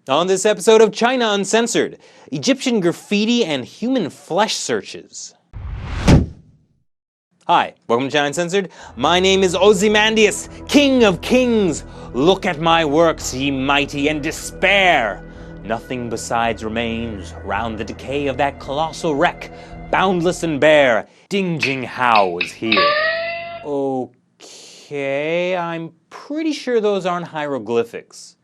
On this episode of China Uncensored, Egyptian graffiti and human flesh searches. Hi, welcome to China Uncensored. My name is Ozymandias, King of Kings. Look at my works, ye mighty, and despair. Nothing besides remains round the decay of that colossal wreck, boundless and bare. Ding Jinhao is here. Okay, I'm pretty sure those aren't hieroglyphics.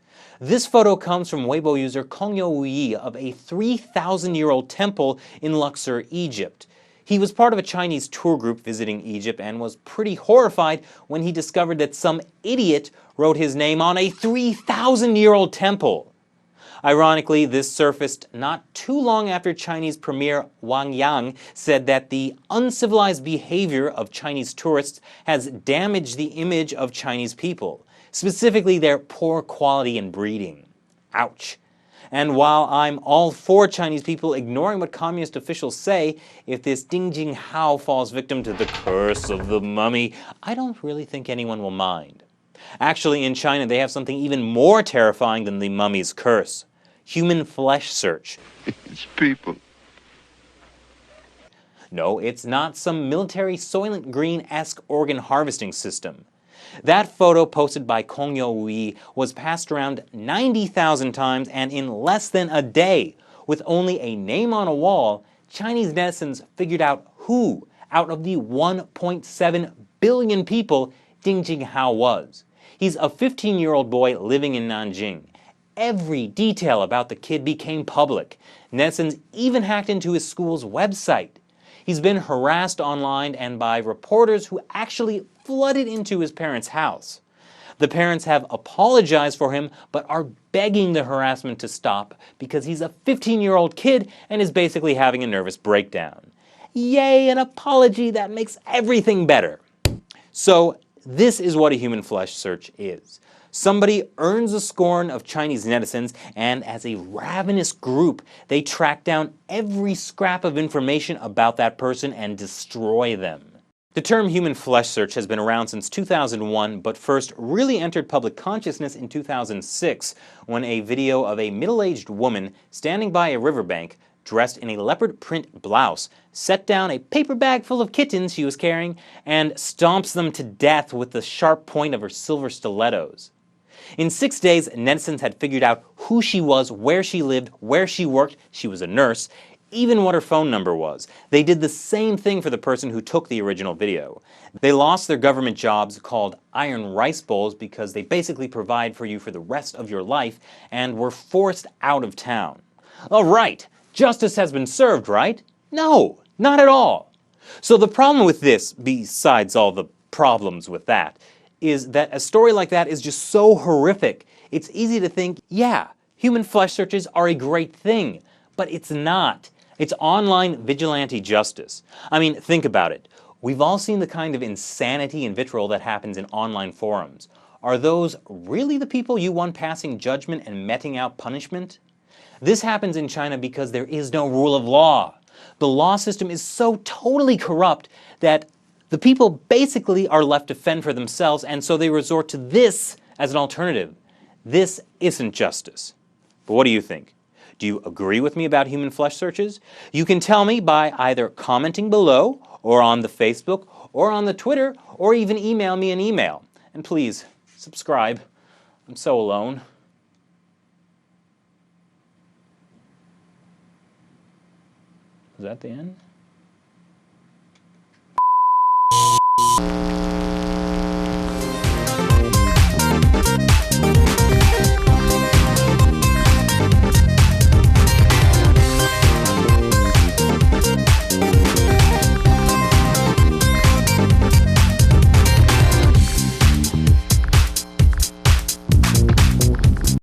This photo comes from Weibo user Kongyo of a 3,000-year-old temple in Luxor, Egypt. He was part of a Chinese tour group visiting Egypt and was pretty horrified when he discovered that some idiot wrote his name on a 3,000-year-old temple. Ironically, this surfaced not too long after Chinese Premier Wang Yang said that the uncivilized behavior of Chinese tourists has damaged the image of Chinese people, specifically their poor quality in breeding. Ouch. And while I'm all for Chinese people ignoring what communist officials say, if this Ding Jinhao falls victim to the curse of the mummy, I don't really think anyone will mind. Actually, in China, they have something even more terrifying than the mummy's curse. Human flesh search. It's people. No, it's not some military Soylent Green-esque organ harvesting system. That photo posted by Kongyo was passed around 90,000 times and in less than a day. With only a name on a wall, Chinese netizens figured out who, out of the 1.7 billion people, Ding Jinhao was. He's a 15-year-old boy living in Nanjing. Every detail about the kid became public. Netizens even hacked into his school's website. He's been harassed online and by reporters who actually flooded into his parents' house. The parents have apologized for him, but are begging the harassment to stop because he's a 15-year-old kid and is basically having a nervous breakdown. Yay, an apology that makes everything better. So, this is what a human flesh search is. Somebody earns the scorn of Chinese netizens, and as a ravenous group, they track down every scrap of information about that person and destroy them. The term human flesh search has been around since 2001, but first really entered public consciousness in 2006 when a video of a middle-aged woman standing by a riverbank dressed in a leopard print blouse, set down a paper bag full of kittens she was carrying, and stomps them to death with the sharp point of her silver stilettos. In 6 days, netizens had figured out who she was, where she lived, where she worked, she was a nurse, even what her phone number was. They did the same thing for the person who took the original video. They lost their government jobs called iron rice bowls because they basically provide for you for the rest of your life and were forced out of town. All right, justice has been served, right? No, not at all. So the problem with this, besides all the problems with that, is that a story like that is just so horrific. It's easy to think, yeah, human flesh searches are a great thing, but it's not. It's online vigilante justice. I mean, think about it. We've all seen the kind of insanity and vitriol that happens in online forums. Are those really the people you want passing judgment and meting out punishment? This happens in China because there is no rule of law. The law system is so totally corrupt that the people basically are left to fend for themselves, and so they resort to this as an alternative. This isn't justice. But what do you think? Do you agree with me about human flesh searches? You can tell me by either commenting below, or on the Facebook, or on the Twitter, or even email me an email. And please, subscribe. I'm so alone. Is that the end?